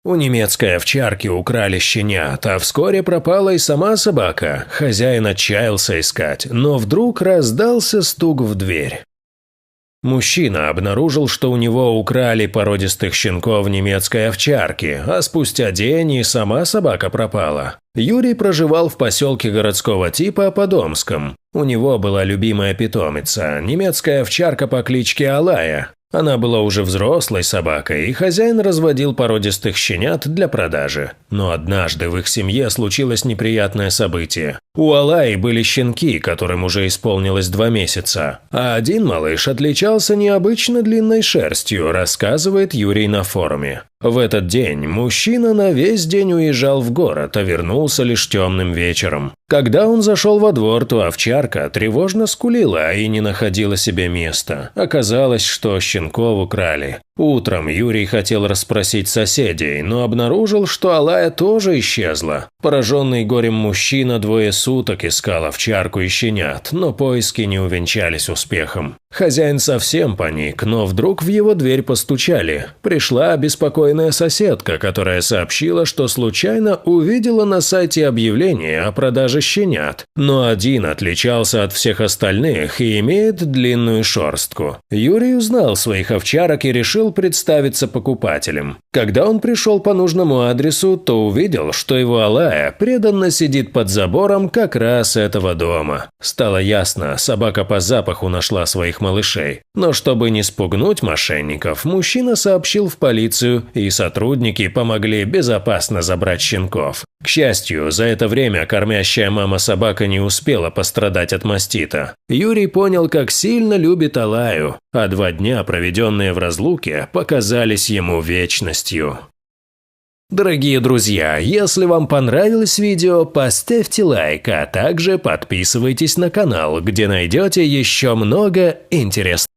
У немецкой овчарки украли щенят, а вскоре пропала и сама собака. Хозяин отчаялся искать, но вдруг раздался стук в дверь. Мужчина обнаружил, что у него украли породистых щенков немецкой овчарки, а спустя день и сама собака пропала. Юрий проживал в поселке городского типа Подомском. У него была любимая питомица – немецкая овчарка по кличке Алая. Она была уже взрослой собакой, и хозяин разводил породистых щенят для продажи. Но однажды в их семье случилось неприятное событие. У Алаи были щенки, которым уже исполнилось 2 месяца. А один малыш отличался необычно длинной шерстью, рассказывает Юрий на форуме. В этот день мужчина на весь день уезжал в город, а вернулся лишь темным вечером. Когда он зашел во двор, то овчарка тревожно скулила и не находила себе места. Оказалось, что щенков украли. Утром Юрий хотел расспросить соседей, но обнаружил, что Алая тоже исчезла. Пораженный горем мужчина 2 суток искал овчарку и щенят, но поиски не увенчались успехом. Хозяин совсем паник, но вдруг в его дверь постучали. Пришла обеспокоенная соседка, которая сообщила, что случайно увидела на сайте объявление о продаже щенят. Но один отличался от всех остальных и имеет длинную шерстку. Юрий узнал своих овчарок и решил представиться покупателем. Когда он пришел по нужному адресу, то увидел, что его Алая преданно сидит под забором как раз этого дома. Стало ясно, собака по запаху нашла своих малышей. Но чтобы не спугнуть мошенников, мужчина сообщил в полицию, и сотрудники помогли безопасно забрать щенков. К счастью, за это время кормящая мама собака не успела пострадать от мастита. Юрий понял, как сильно любит Алаю, а 2 дня, проведенные в разлуке, показались ему вечностью. Дорогие друзья, если вам понравилось видео, поставьте лайк, а также подписывайтесь на канал, где найдете еще много интересного.